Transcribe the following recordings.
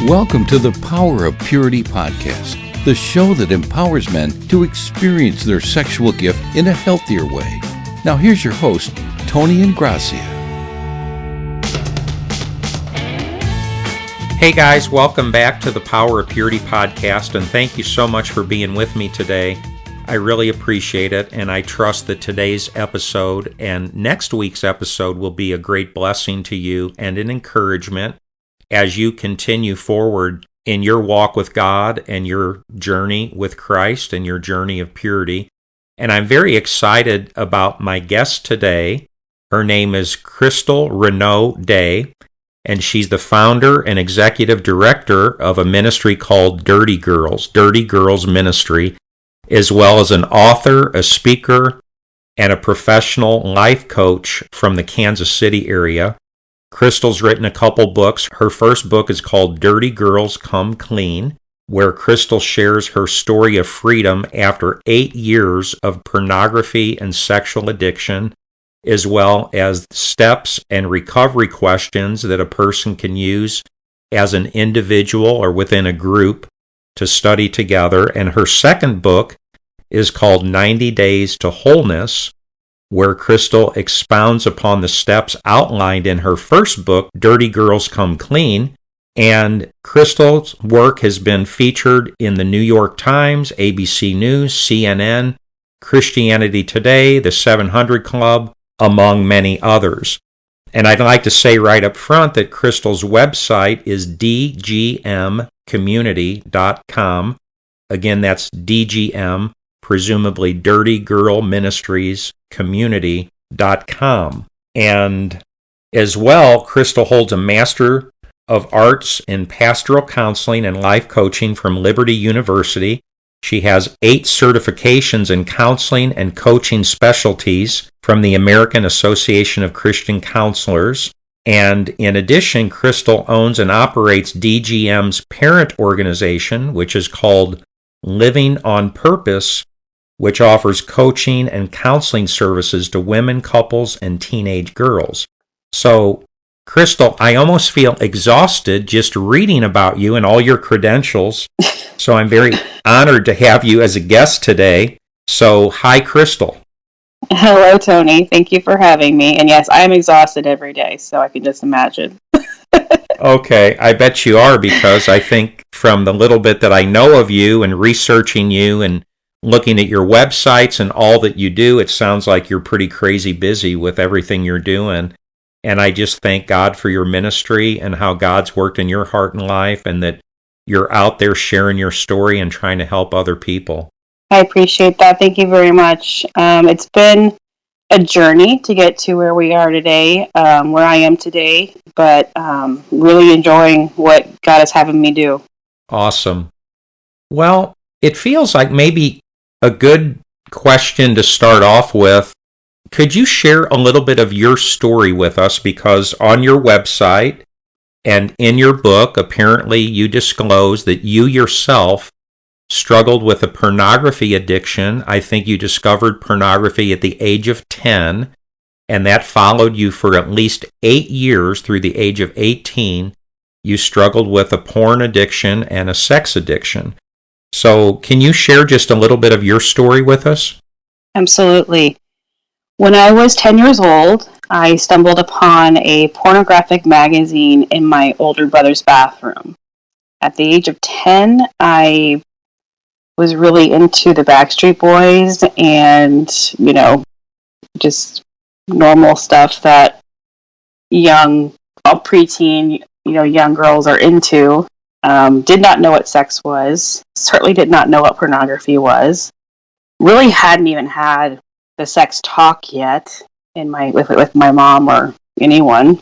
Welcome to the Power of Purity podcast, the show that empowers men to experience their sexual gift in a healthier way. Now here's your host, Tony Ingracia. Hey guys, welcome back to the Power of Purity podcast, and thank you so much for being with me today. I really appreciate it, and I trust that today's episode and next week's episode will be a great blessing to you and an encouragement as you continue forward in your walk with God and your journey with Christ and your journey of purity. And I'm very excited about my guest today. Her name is Crystal Renaud Day, and she's the founder and executive director of a ministry called Dirty Girls Ministry, as well as an author, a speaker, and a professional life coach from the Kansas City area. Crystal's written a couple books. Her first book is called Dirty Girls Come Clean, where Crystal shares her story of freedom after 8 years of pornography and sexual addiction, as well as steps and recovery questions that a person can use as an individual or within a group to study together. And her second book is called 90 Days to Wholeness, where Crystal expounds upon the steps outlined in her first book, Dirty Girls Come Clean. And Crystal's work has been featured in the New York Times, ABC News, CNN, Christianity Today, the 700 Club, among many others. And I'd like to say right up front that Crystal's website is dgmcommunity.com. Again, that's DGM, presumably Dirty Girl Ministries Community.com. And as well, Crystal holds a Master of Arts in Pastoral Counseling and Life Coaching from Liberty University. She has 8 certifications in counseling and coaching specialties from the American Association of Christian Counselors. And in addition, Crystal owns and operates DGM's parent organization, which is called Living on Purpose, which offers coaching and counseling services to women, couples, and teenage girls. So, Crystal, I almost feel exhausted just reading about you and all your credentials. So I'm very honored to have you as a guest today. So, hi, Crystal. Hello, Tony. Thank you for having me. And yes, I'm exhausted every day, so I can just imagine. Okay, I bet you are, because I think from the little bit that I know of you and researching you and looking at your websites and all that you do, it sounds like you're pretty crazy busy with everything you're doing. And I just thank God for your ministry and how God's worked in your heart and life, and that you're out there sharing your story and trying to help other people. I appreciate that. Thank you very much. It's been a journey to get to where we are today, where I am today, but really enjoying what God is having me do. Awesome. Well, it feels like maybe a good question to start off with. Could you share a little bit of your story with us? Because on your website and in your book, apparently you disclose that you yourself struggled with a pornography addiction. I think you discovered pornography at the age of 10, and that followed you for at least 8 years through the age of 18. You struggled with a porn addiction and a sex addiction. So can you share just a little bit of your story with us? Absolutely. When I was 10 years old, I stumbled upon a pornographic magazine in my older brother's bathroom. At the age of 10, I was really into the Backstreet Boys and, just normal stuff that young, preteen, young girls are into. Did not know what sex was. Certainly did not know what pornography was. Really hadn't even had the sex talk yet with my mom or anyone.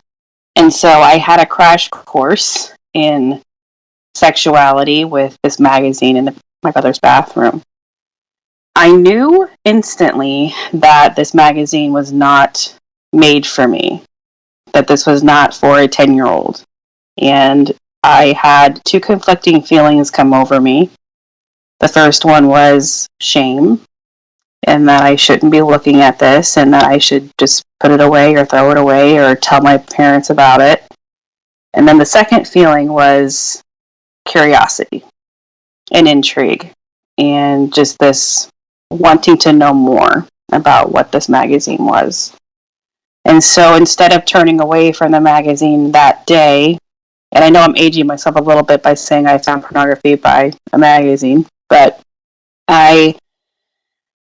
And so I had a crash course in sexuality with this magazine in my brother's bathroom. I knew instantly that this magazine was not made for me, that this was not for a 10-year-old. And I had 2 conflicting feelings come over me. The first one was shame, and that I shouldn't be looking at this, and that I should just put it away or throw it away or tell my parents about it. And then the second feeling was curiosity and intrigue, and just this wanting to know more about what this magazine was. And so instead of turning away from the magazine that day, and I know I'm aging myself a little bit by saying I found pornography by a magazine, but I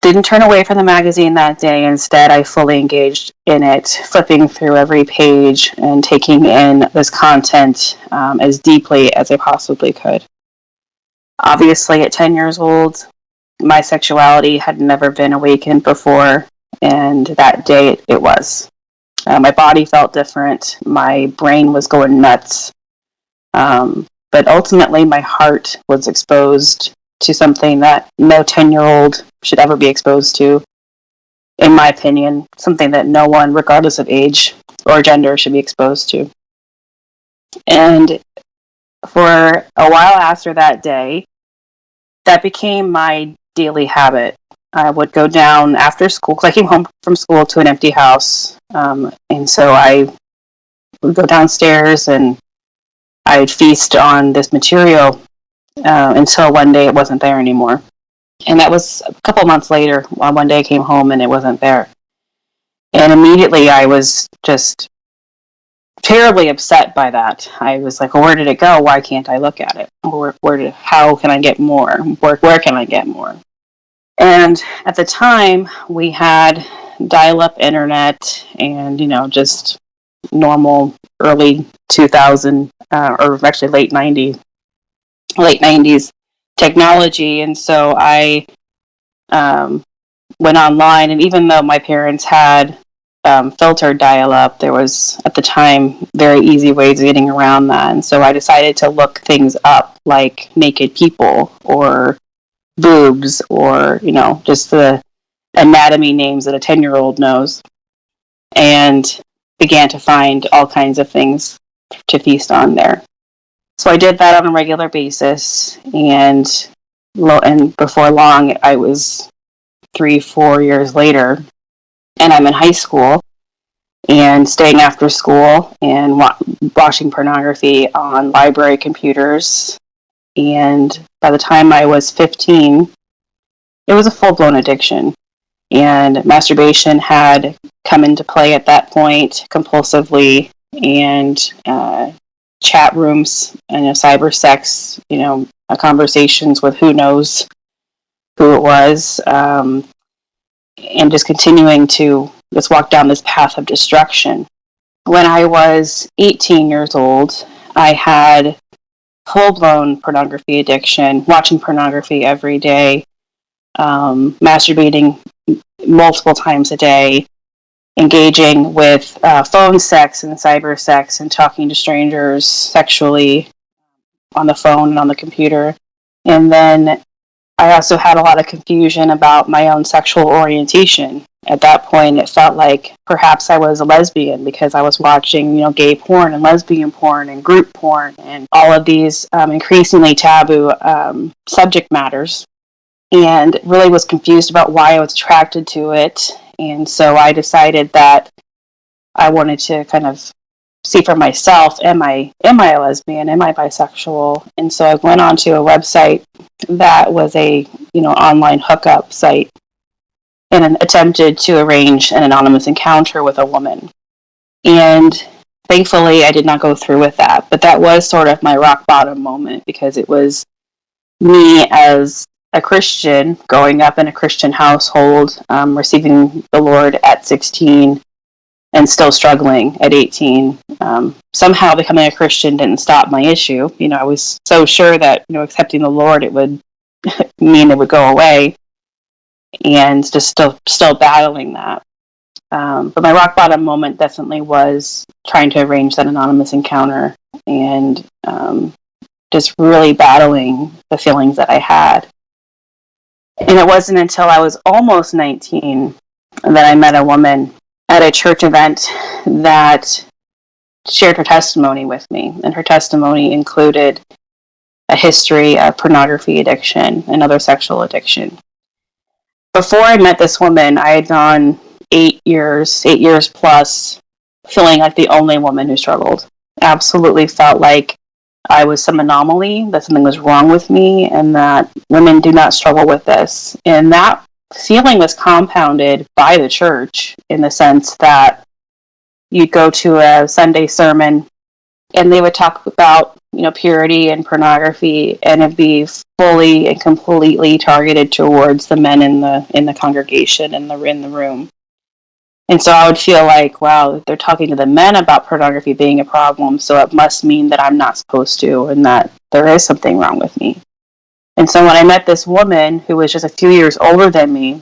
didn't turn away from the magazine that day. Instead, I fully engaged in it, flipping through every page and taking in this content as deeply as I possibly could. Obviously, at 10 years old, my sexuality had never been awakened before, and that day it was. My body felt different. My brain was going nuts. But ultimately, my heart was exposed to something that no 10-year-old should ever be exposed to, in my opinion, something that no one, regardless of age or gender, should be exposed to. And for a while after that day, that became my daily habit. I would go down after school, because I came home from school to an empty house, and so I would go downstairs and I'd feast on this material until one day it wasn't there anymore. And that was a couple months later. One day I came home and it wasn't there. And immediately I was just terribly upset by that. I was like, well, where did it go? Why can't I look at it? How can I get more? Where can I get more? And at the time, we had dial-up internet and, just normal early 2000, or actually late 90s technology. And so I went online, and even though my parents had filtered dial-up, there was, at the time, very easy ways of getting around that. And so I decided to look things up, like naked people, or boobs, or, just the anatomy names that a 10-year-old knows, and began to find all kinds of things to feast on there. So I did that on a regular basis, and before long, I was 3-4 years later, and I'm in high school, and staying after school, and watching pornography on library computers. And by the time I was 15, it was a full-blown addiction. And masturbation had come into play at that point compulsively, and chat rooms and cyber sex, conversations with who knows who it was, and just continuing to just walk down this path of destruction. When I was 18 years old, I had full-blown pornography addiction, watching pornography every day, masturbating multiple times a day, engaging with phone sex and cyber sex, and talking to strangers sexually on the phone and on the computer. And then I also had a lot of confusion about my own sexual orientation. At that point, it felt like perhaps I was a lesbian, because I was watching, gay porn and lesbian porn and group porn and all of these increasingly taboo subject matters, and really was confused about why I was attracted to it. And so I decided that I wanted to kind of see for myself, am I a lesbian? Am I bisexual? And so I went onto a website that was a, online hookup site, and attempted to arrange an anonymous encounter with a woman. And thankfully, I did not go through with that. But that was sort of my rock bottom moment, because it was me as a Christian, growing up in a Christian household, receiving the Lord at 16, and still struggling at 18. Somehow becoming a Christian didn't stop my issue. I was so sure that, accepting the Lord, it would mean it would go away, and just still battling that. But my rock bottom moment definitely was trying to arrange that anonymous encounter, and just really battling the feelings that I had. And it wasn't until I was almost 19 that I met a woman at a church event that shared her testimony with me. And her testimony included a history of pornography addiction and other sexual addiction. Before I met this woman, I had gone 8 years plus, feeling like the only woman who struggled. Absolutely felt like I was some anomaly, that something was wrong with me, and that women do not struggle with this. And that feeling was compounded by the church in the sense that you'd go to a Sunday sermon and they would talk about, purity and pornography, and it'd be fully and completely targeted towards the men in the congregation in the room. And so I would feel like, wow, they're talking to the men about pornography being a problem, so it must mean that I'm not supposed to, and that there is something wrong with me. And so when I met this woman who was just a few years older than me,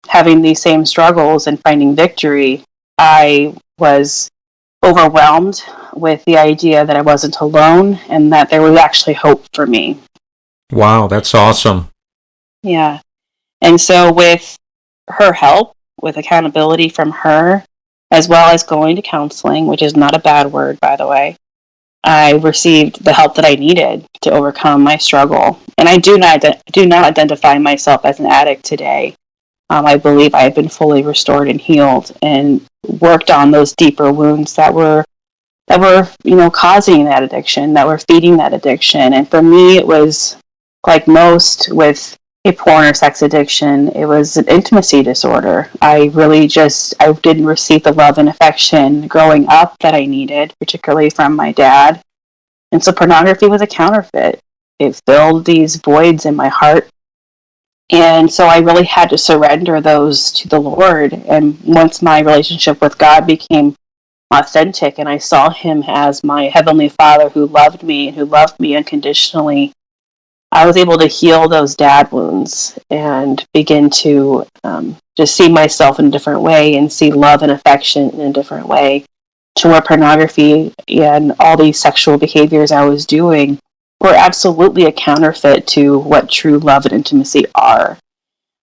having these same struggles and finding victory, I was overwhelmed with the idea that I wasn't alone and that there was actually hope for me. Wow, that's awesome. Yeah. And so with her help, with accountability from her, as well as going to counseling, which is not a bad word, by the way, I received the help that I needed to overcome my struggle. And I do not identify myself as an addict today. I believe I have been fully restored and healed, and worked on those deeper wounds that were causing that addiction, that were feeding that addiction. And for me, it was like most with a porn or sex addiction, it was an intimacy disorder. I didn't receive the love and affection growing up that I needed, particularly from my dad. And so pornography was a counterfeit. It filled these voids in my heart. And so I really had to surrender those to the Lord. And once my relationship with God became authentic and I saw him as my heavenly Father who loved me and who loved me unconditionally, I was able to heal those dad wounds and begin to just see myself in a different way and see love and affection in a different way, to where pornography and all these sexual behaviors I was doing were absolutely a counterfeit to what true love and intimacy are.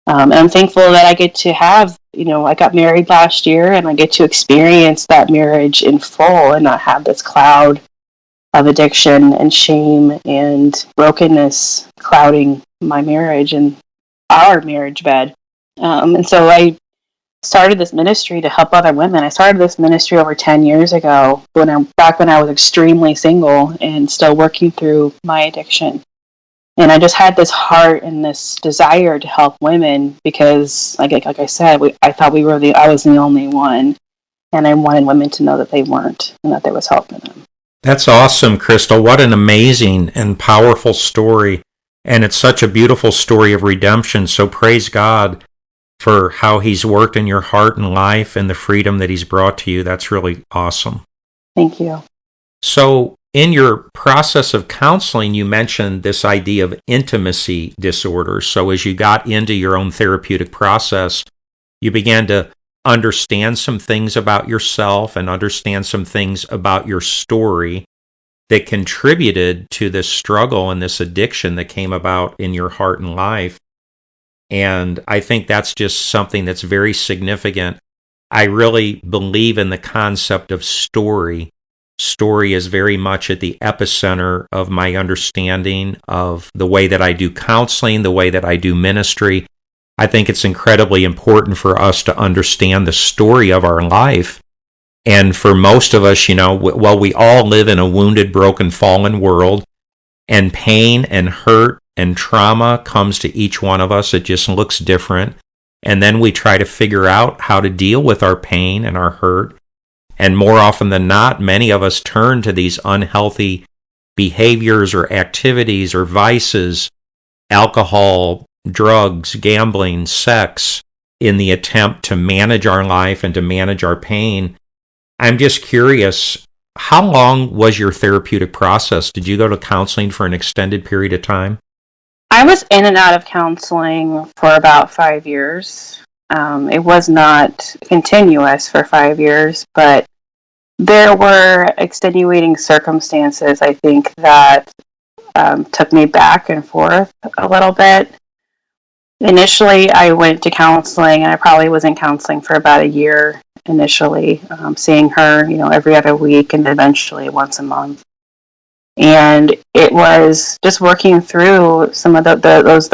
And I'm thankful that I get to have, I got married last year and I get to experience that marriage in full and not have this cloud of addiction and shame and brokenness clouding my marriage and our marriage bed. And so I started this ministry to help other women. I started this ministry over 10 years ago, back when I was extremely single and still working through my addiction. And I just had this heart and this desire to help women because, like I said, I thought I was the only one, and I wanted women to know that they weren't and that there was hope in them. That's awesome, Crystal. What an amazing and powerful story. And it's such a beautiful story of redemption. So praise God for how he's worked in your heart and life and the freedom that he's brought to you. That's really awesome. Thank you. So in your process of counseling, you mentioned this idea of intimacy disorders. So as you got into your own therapeutic process, you began to understand some things about yourself and understand some things about your story that contributed to this struggle and this addiction that came about in your heart and life. And I think that's just something that's very significant. I really believe in the concept of story. Story is very much at the epicenter of my understanding of the way that I do counseling, the way that I do ministry. I think it's incredibly important for us to understand the story of our life. And for most of us, we all live in a wounded, broken, fallen world, and pain and hurt and trauma comes to each one of us. It just looks different. And then we try to figure out how to deal with our pain and our hurt. And more often than not, many of us turn to these unhealthy behaviors or activities or vices, alcohol, drugs, gambling, sex, in the attempt to manage our life and to manage our pain. I'm just curious, how long was your therapeutic process? Did you go to counseling for an extended period of time? I was in and out of counseling for about 5 years. It was not continuous for 5 years, but there were extenuating circumstances, I think, that took me back and forth a little bit. Initially, I went to counseling, and I probably was in counseling for about a year initially, seeing her, every other week, and eventually once a month. And it was just working through some of those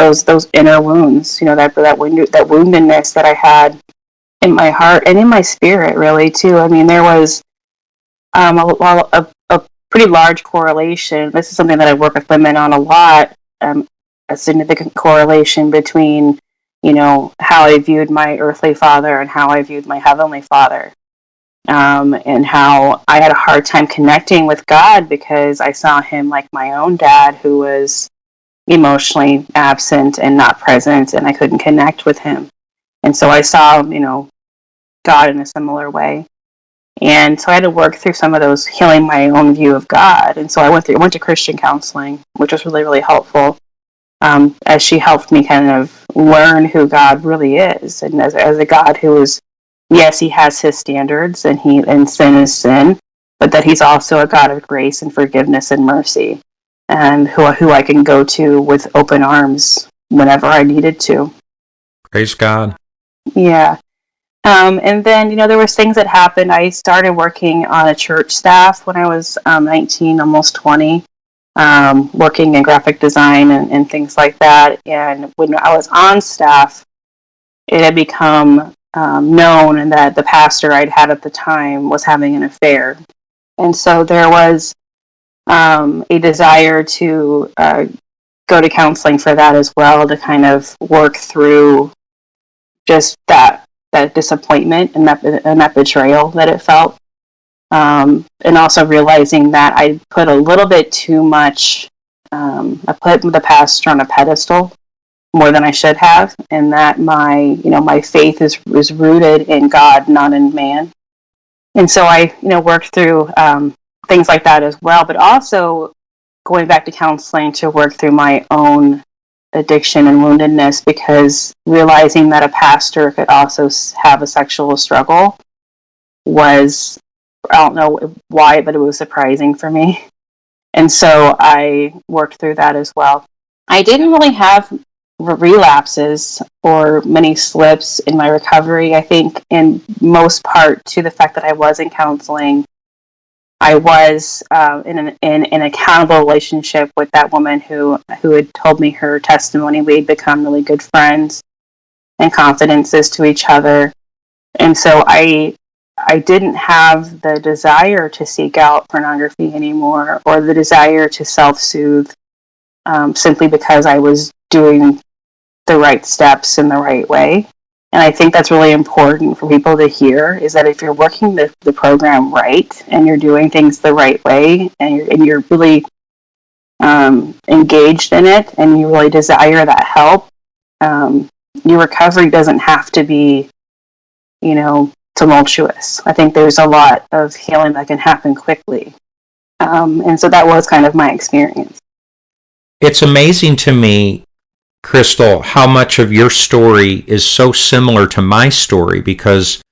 inner wounds, that woundedness that I had in my heart and in my spirit, really too. I mean, there was a pretty large correlation. This is something that I work with women on a lot. A significant correlation between, how I viewed my earthly father and how I viewed my heavenly father. And how I had a hard time connecting with God because I saw him like my own dad, who was emotionally absent and not present, and I couldn't connect with him. And so I saw, God in a similar way. And so I had to work through some of those, healing my own view of God. And so I went to Christian counseling, which was really, really helpful, as she helped me kind of learn who God really is. And as a God who is, yes, he has his standards, and sin is sin, but that he's also a God of grace and forgiveness and mercy, and who I can go to with open arms whenever I needed to. Praise God. Yeah. And then, there was things that happened. I started working on a church staff when I was 19, almost 20, working in graphic design and things like that. And when I was on staff, it had become known that the pastor I'd had at the time was having an affair. And so there was a desire to go to counseling for that as well, to kind of work through just that disappointment and that betrayal that it felt. And also realizing that I put a little bit too much, I put the pastor on a pedestal more than I should have, and that my faith is rooted in God, not in man. And so I, worked through things like that as well, but also going back to counseling to work through my own addiction and woundedness, because realizing that a pastor could also have a sexual struggle was, I don't know why, but it was surprising for me. And so I worked through that as well. I didn't really have relapses or many slips in my recovery. I think in most part to the fact that I was in counseling. I was in an accountable relationship with that woman who had told me her testimony. We had become really good friends and confidences to each other. And so I didn't have the desire to seek out pornography anymore, or the desire to self-soothe, simply because I was doing the right steps in the right way. And I think that's really important for people to hear, is that if you're working the program right, and you're doing things the right way, and you're really engaged in it, and you really desire that help, your recovery doesn't have to be, tumultuous. I think there's a lot of healing that can happen quickly. And so that was kind of my experience. It's amazing to me, Crystal, how much of your story is so similar to my story, because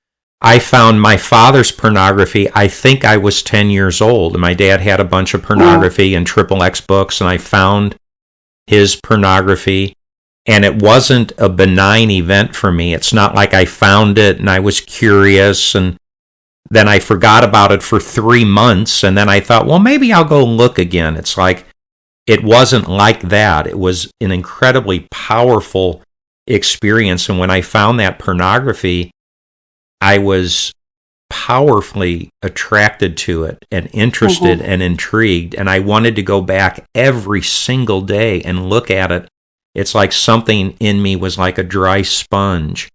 I found my father's pornography, I think I was 10 years old, and my dad had a bunch of pornography and XXX books, and I found his pornography, and it wasn't a benign event for me. It's not like I found it and I was curious, and then I forgot about it for 3 months, and then I thought, well, maybe I'll go look again. It's like, it wasn't like that. It was an incredibly powerful experience. And when I found that pornography, I was powerfully attracted to it and interested and intrigued. And I wanted to go back every single day and look at it. It's like something in me was like a dry sponge.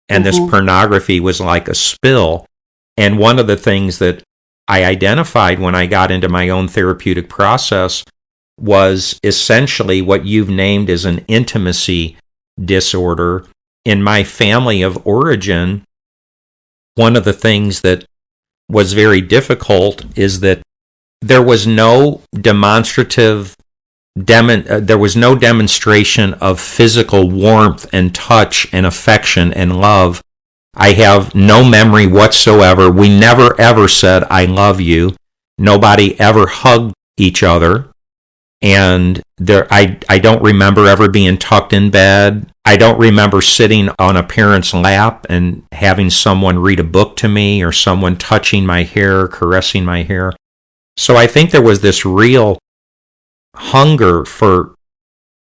And this pornography was like a spill. And one of the things that I identified when I got into my own therapeutic process was essentially what you've named as an intimacy disorder. In my family of origin, one of the things that was very difficult is that there was no demonstration of physical warmth and touch and affection and love. I have no memory whatsoever. We never ever said, "I love you." Nobody ever hugged each other. And I don't remember ever being tucked in bed. I don't remember sitting on a parent's lap and having someone read a book to me, or someone touching my hair, caressing my hair. So I think there was this real hunger for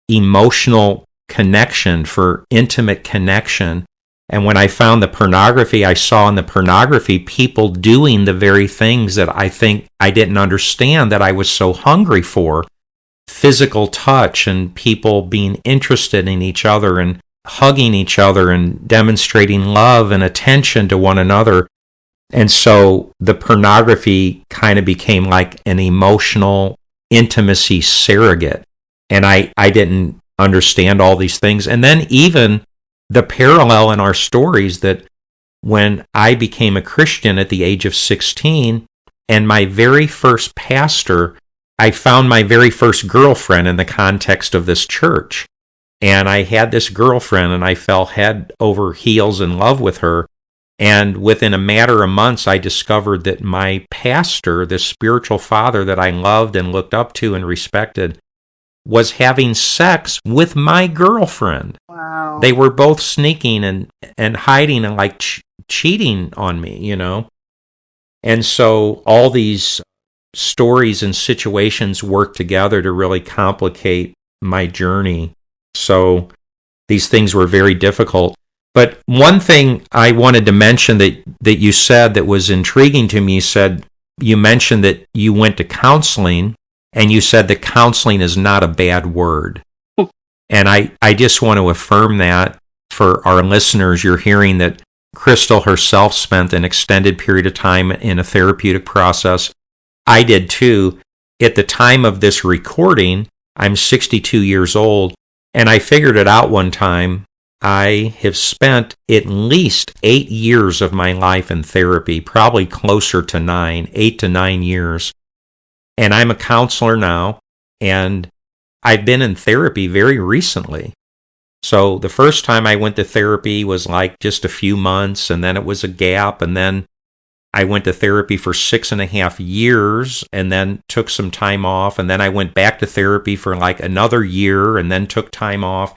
emotional connection, for intimate connection. And when I found the pornography, I saw in the pornography people doing the very things that I think I didn't understand that I was so hungry for. Physical touch and people being interested in each other and hugging each other and demonstrating love and attention to one another. And so the pornography kind of became like an emotional intimacy surrogate. And I didn't understand all these things. And then even the parallel in our stories that when I became a Christian at the age of 16, and my very first pastor, I found my very first girlfriend in the context of this church. And I had this girlfriend, and I fell head over heels in love with her. And within a matter of months, I discovered that my pastor, the spiritual father that I loved and looked up to and respected, was having sex with my girlfriend. Wow. They were both sneaking and hiding and like cheating on me, you know. And so all these stories and situations work together to really complicate my journey. So these things were very difficult. But one thing I wanted to mention that you said that was intriguing to me, you mentioned that you went to counseling, and you said that counseling is not a bad word. And I just want to affirm that for our listeners. You're hearing that Crystal herself spent an extended period of time in a therapeutic process. I did too. At the time of this recording, I'm 62 years old, and I figured it out one time. I have spent at least 8 years of my life in therapy, probably closer to 8 to 9 years. And I'm a counselor now, and I've been in therapy very recently. So the first time I went to therapy was like just a few months, and then it was a gap, and then I went to therapy for 6.5 years, and then took some time off, and then I went back to therapy for like another year, and then took time off.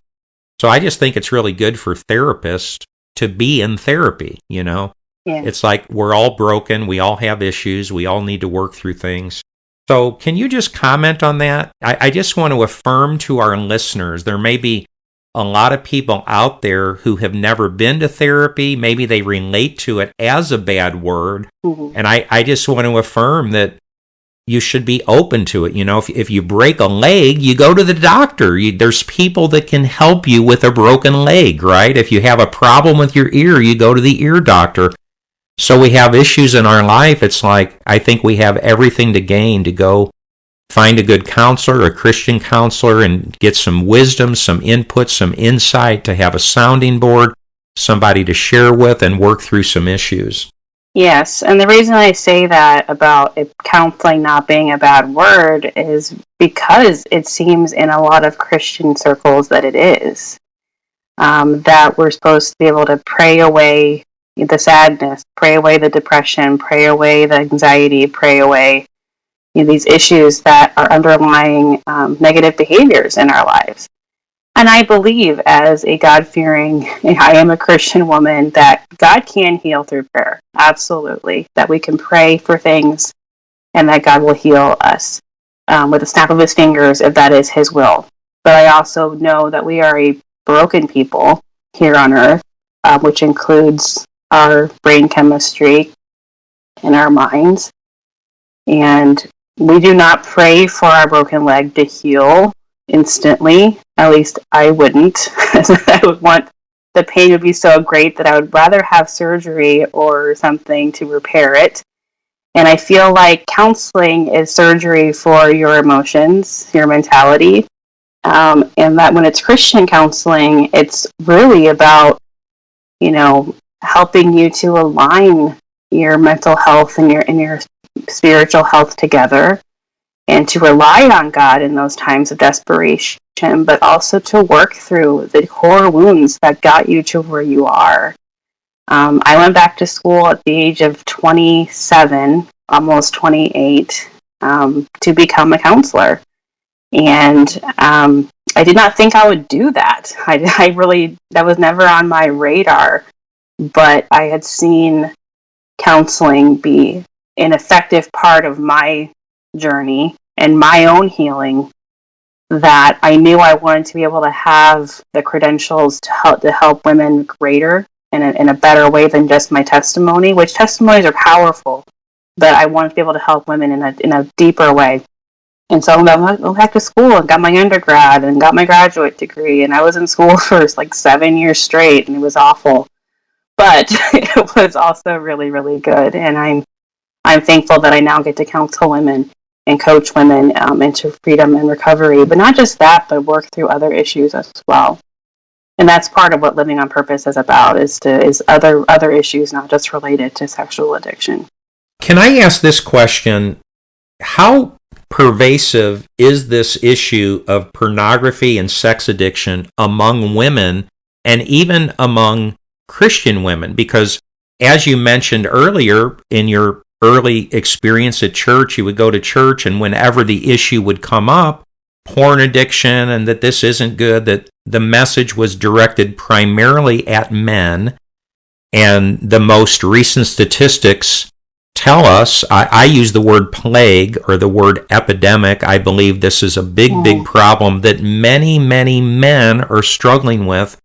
So I just think it's really good for therapists to be in therapy, you know? Yeah. It's like we're all broken, we all have issues, we all need to work through things. So can you just comment on that? I just want to affirm to our listeners, there may be a lot of people out there who have never been to therapy. Maybe they relate to it as a bad word. Mm-hmm. And I just want to affirm that you should be open to it. You know, if you break a leg, you go to the doctor. There's people that can help you with a broken leg, right? If you have a problem with your ear, you go to the ear doctor. So we have issues in our life. It's like, I think we have everything to gain to go find a good counselor, a Christian counselor, and get some wisdom, some input, some insight, to have a sounding board, somebody to share with and work through some issues. Yes, and the reason I say that about counseling not being a bad word is because it seems in a lot of Christian circles that it is. That we're supposed to be able to pray away the sadness, pray away the depression, pray away the anxiety, pray away these issues that are underlying negative behaviors in our lives. And I believe, as a God-fearing, I am a Christian woman, that God can heal through prayer. Absolutely. That we can pray for things and that God will heal us with a snap of his fingers if that is his will. But I also know that we are a broken people here on earth, which includes our brain chemistry and our minds. And we do not pray for our broken leg to heal instantly. At least I wouldn't. I would want, the pain would be so great that I would rather have surgery or something to repair it. And I feel like counseling is surgery for your emotions, your mentality. And that when it's Christian counseling, it's really about, helping you to align your mental health and your spiritual health together, and to rely on God in those times of desperation, but also to work through the core wounds that got you to where you are. I went back to school at the age of 27, almost 28, to become a counselor. And I did not think I would do that. I really, that was never on my radar, but I had seen counseling be an effective part of my journey and my own healing, that I knew I wanted to be able to have the credentials to help women greater in a better way than just my testimony, which testimonies are powerful, but I wanted to be able to help women in a deeper way. And so I went back to school and got my undergrad and got my graduate degree, and I was in school for like 7 years straight, and it was awful. But it was also really, really good, and I'm thankful that I now get to counsel women and coach women into freedom and recovery. But not just that, but work through other issues as well. And that's part of what Living on Purpose is about, is other issues, not just related to sexual addiction. Can I ask this question? How pervasive is this issue of pornography and sex addiction among women and even among Christian women? Because as you mentioned earlier, in your early experience at church, you would go to church, and whenever the issue would come up, porn addiction and that this isn't good, that the message was directed primarily at men. And the most recent statistics tell us, I use the word plague or the word epidemic. I believe this is a big problem that many, many men are struggling with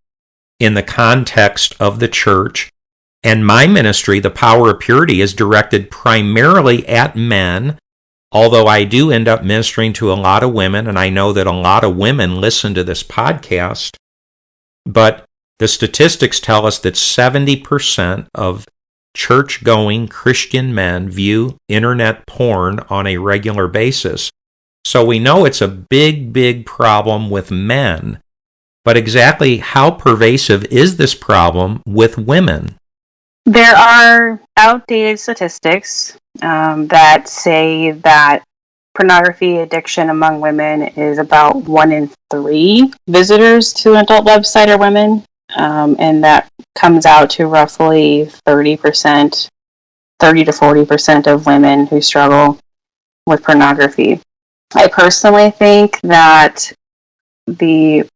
in the context of the church. And my ministry, The Power of Purity, is directed primarily at men, although I do end up ministering to a lot of women, and I know that a lot of women listen to this podcast. But the statistics tell us that 70% of church-going Christian men view internet porn on a regular basis. So we know it's a big problem with men. But exactly how pervasive is this problem with women? There are outdated statistics that say that pornography addiction among women is about 1 in 3 visitors to an adult website are women. And that comes out to roughly 30 to 40% of women who struggle with pornography. I personally think that the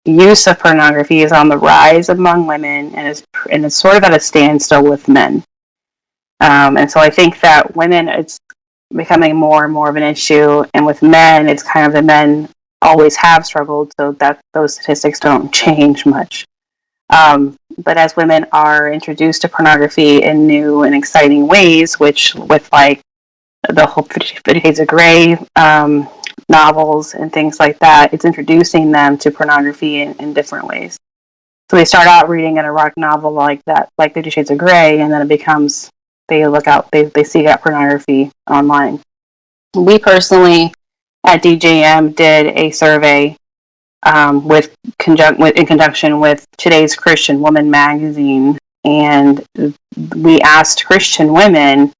use of pornography is on the rise among women, and it's sort of at a standstill with men. And so I think that women, it's becoming more and more of an issue, and with men, it's kind of the men always have struggled, so that those statistics don't change much. But as women are introduced to pornography in new and exciting ways, which with like the whole 50 Shades of Grey novels and things like that, it's introducing them to pornography in different ways. So they start out reading an erotic novel like that, like 50 Shades of Grey, and then it becomes, they seek out pornography online. We personally at DJM did a survey in conjunction with Today's Christian Woman magazine, and we asked Christian women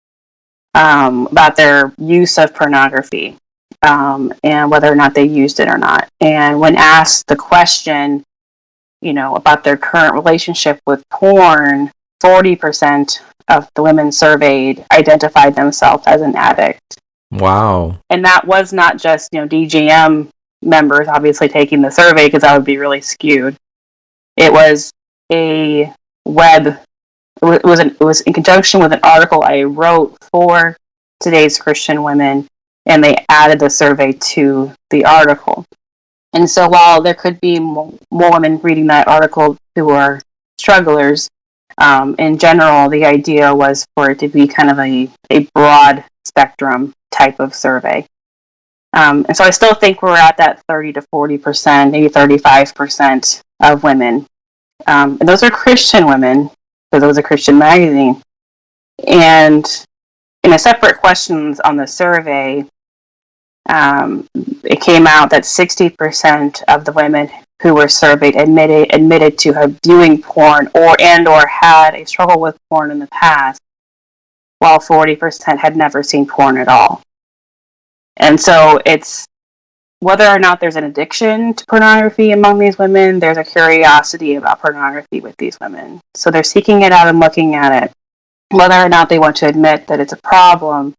about their use of pornography and whether or not they used it or not. And when asked the question, about their current relationship with porn, 40% of the women surveyed identified themselves as an addict. Wow. And that was not just, DGM members obviously taking the survey, because that would be really skewed. It was it was in conjunction with an article I wrote for Today's Christian Women, and they added the survey to the article. And so while there could be more women reading that article who are strugglers, in general, the idea was for it to be kind of a broad spectrum type of survey. And so I still think we're at that 30 to 40%, maybe 35% of women. And those are Christian women, because it was a Christian magazine. And in a separate questions on the survey, it came out that 60% of the women who were surveyed admitted to have viewing porn or had a struggle with porn in the past, while 40% had never seen porn at all. And so it's whether or not there's an addiction to pornography among these women, there's a curiosity about pornography with these women. So they're seeking it out and looking at it. Whether or not they want to admit that it's a problem,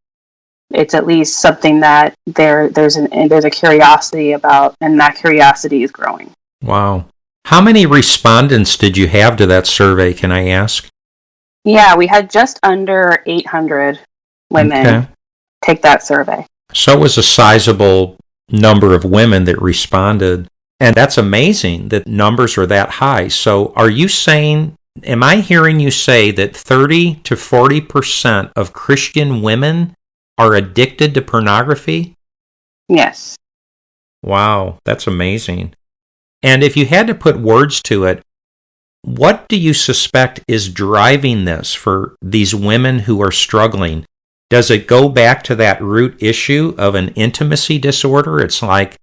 it's at least something that there's a curiosity about, and that curiosity is growing. Wow. How many respondents did you have to that survey, can I ask? Yeah, we had just under 800 women take that survey. So it was a sizable number of women that responded. And that's amazing that numbers are that high. So are you saying am I hearing you say that 30 to 40% of Christian women are addicted to pornography? Yes. Wow, that's amazing. And if you had to put words to it, what do you suspect is driving this for these women who are struggling? Does it go back to that root issue of an intimacy disorder? It's like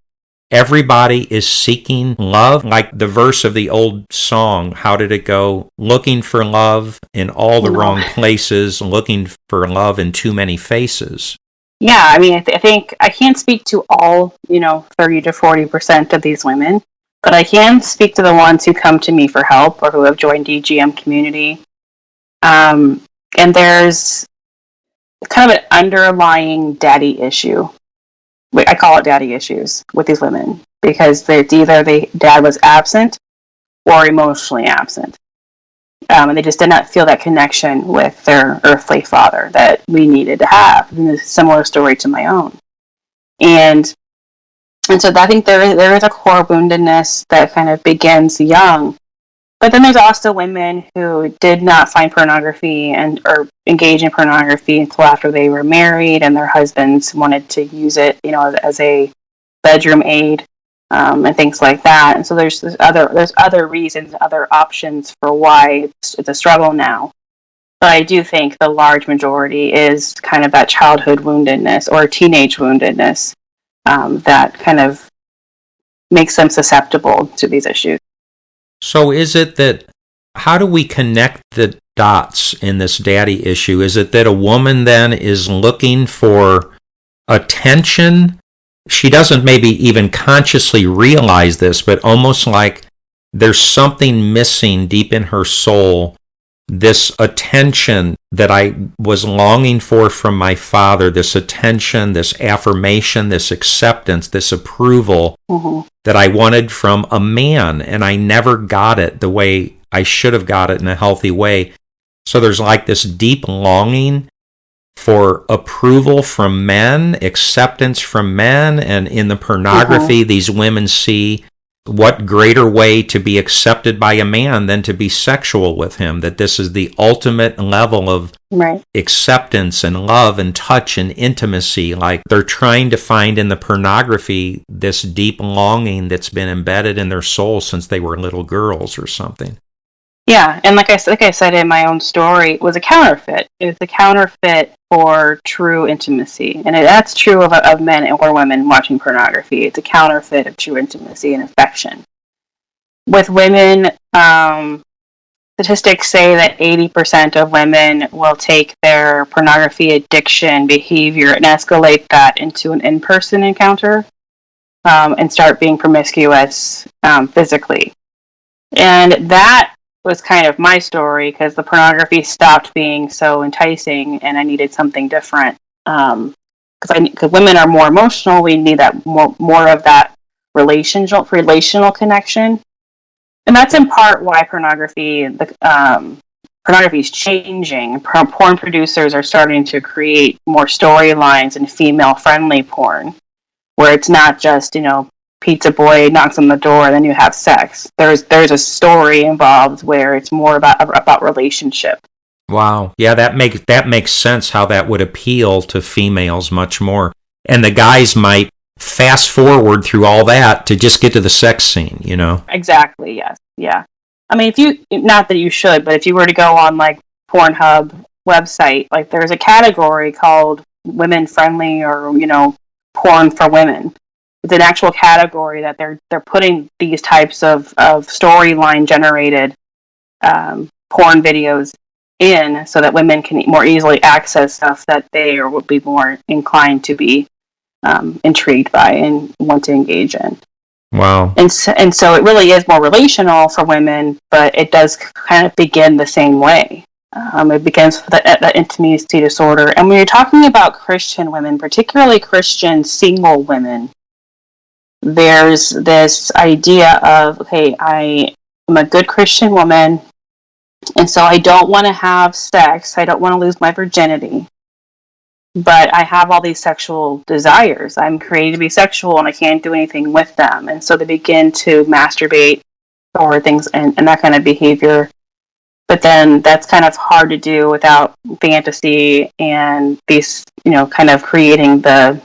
everybody is seeking love, like the verse of the old song. How did it go? Looking for love in all the wrong places, looking for love in too many faces. Yeah, I mean, I think I can't speak to all, 30 to 40% of these women, but I can speak to the ones who come to me for help or who have joined DGM community. And there's kind of an underlying daddy issue. I call it daddy issues with these women because it's either the dad was absent or emotionally absent. And they just did not feel that connection with their earthly father that we needed to have. And it's a similar story to my own. And so I think there is a core woundedness that kind of begins young. But then there's also women who did not find pornography or engage in pornography until after they were married and their husbands wanted to use it, as a bedroom aid. And things like that. And so there's other reasons, other options for why it's a struggle now. But I do think the large majority is kind of that childhood woundedness or teenage woundedness that kind of makes them susceptible to these issues. So is it that, how do we connect the dots in this daddy issue? Is it that a woman then is looking for attention? She doesn't maybe even consciously realize this, but almost like there's something missing deep in her soul, this attention that I was longing for from my father, this attention, this affirmation, this acceptance, this approval that I wanted from a man, and I never got it the way I should have got it in a healthy way. So there's like this deep longing for approval from men, acceptance from men, and in the pornography, these women see what greater way to be accepted by a man than to be sexual with him, that this is the ultimate level of acceptance and love and touch and intimacy. Like they're trying to find in the pornography this deep longing that's been embedded in their soul since they were little girls or something. Yeah, and like I said in my own story, it was a counterfeit. It was a counterfeit for true intimacy. And that's true of men or women watching pornography. It's a counterfeit of true intimacy and affection. With women, statistics say that 80% of women will take their pornography addiction behavior and escalate that into an in-person encounter and start being promiscuous physically. And that was kind of my story because the pornography stopped being so enticing and I needed something different. Because women are more emotional, we need that more of that relational connection. And that's in part why pornography is changing. Porn producers are starting to create more storylines and female-friendly porn, where it's not just, pizza boy knocks on the door and then you have sex. There's a story involved where it's more about relationship. Wow. Yeah, that makes sense how that would appeal to females much more. And the guys might fast forward through all that to just get to the sex scene, Exactly, yes. Yeah. I mean, not that you should, but if you were to go on like Pornhub website, like there's a category called women friendly or, porn for women. It's an actual category that they're putting these types of storyline generated porn videos in so that women can more easily access stuff that they would be more inclined to be intrigued by and want to engage in. Wow. And so it really is more relational for women, but it does kind of begin the same way. It begins with that intimacy disorder. And when you're talking about Christian women, particularly Christian single women, there's this idea of, okay, I am a good Christian woman, and so I don't want to have sex. I don't want to lose my virginity. But I have all these sexual desires. I'm created to be sexual, and I can't do anything with them. And so they begin to masturbate or things and that kind of behavior But then that's kind of hard to do without fantasy and these, kind of creating the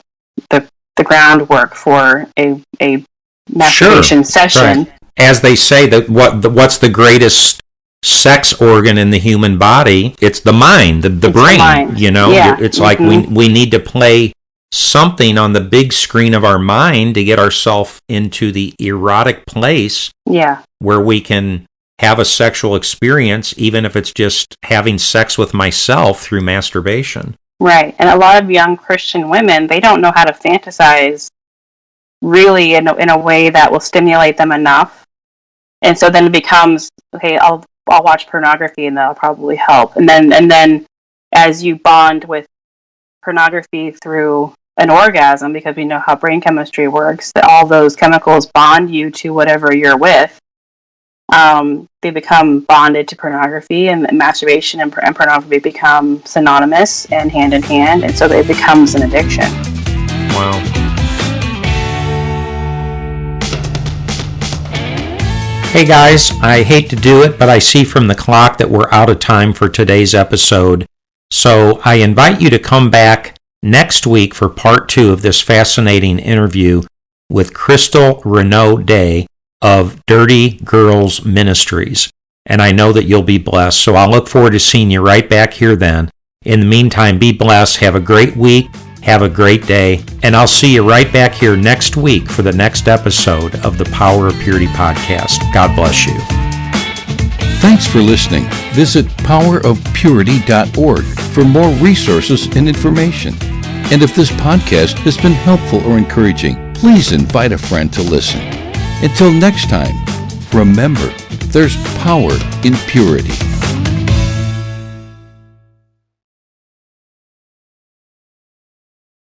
groundwork for a masturbation session. Right. As they say, that what's the greatest sex organ in the human body? It's the mind, the brain. The mind. Yeah. It's like we need to play something on the big screen of our mind to get ourselves into the erotic place. Yeah. Where we can have a sexual experience, even if it's just having sex with myself through masturbation. Right. And a lot of young Christian women, they don't know how to fantasize really in a way that will stimulate them enough. And so then it becomes, okay, I'll watch pornography and that'll probably help. And then as you bond with pornography through an orgasm, because we know how brain chemistry works, that all those chemicals bond you to whatever you're with. They become bonded to pornography, and masturbation and pornography become synonymous and hand in hand, and so it becomes an addiction. Wow. Hey guys, I hate to do it, but I see from the clock that we're out of time for today's episode. So I invite you to come back next week for part 2 of this fascinating interview with Crystal Renaud-Day of Dirty Girls Ministries. And I know that you'll be blessed. So I'll look forward to seeing you right back here then. In the meantime, be blessed. Have a great week. Have a great day. And I'll see you right back here next week for the next episode of the Power of Purity podcast. God bless you. Thanks for listening. Visit powerofpurity.org for more resources and information. And if this podcast has been helpful or encouraging, please invite a friend to listen. Until next time, remember, there's power in purity.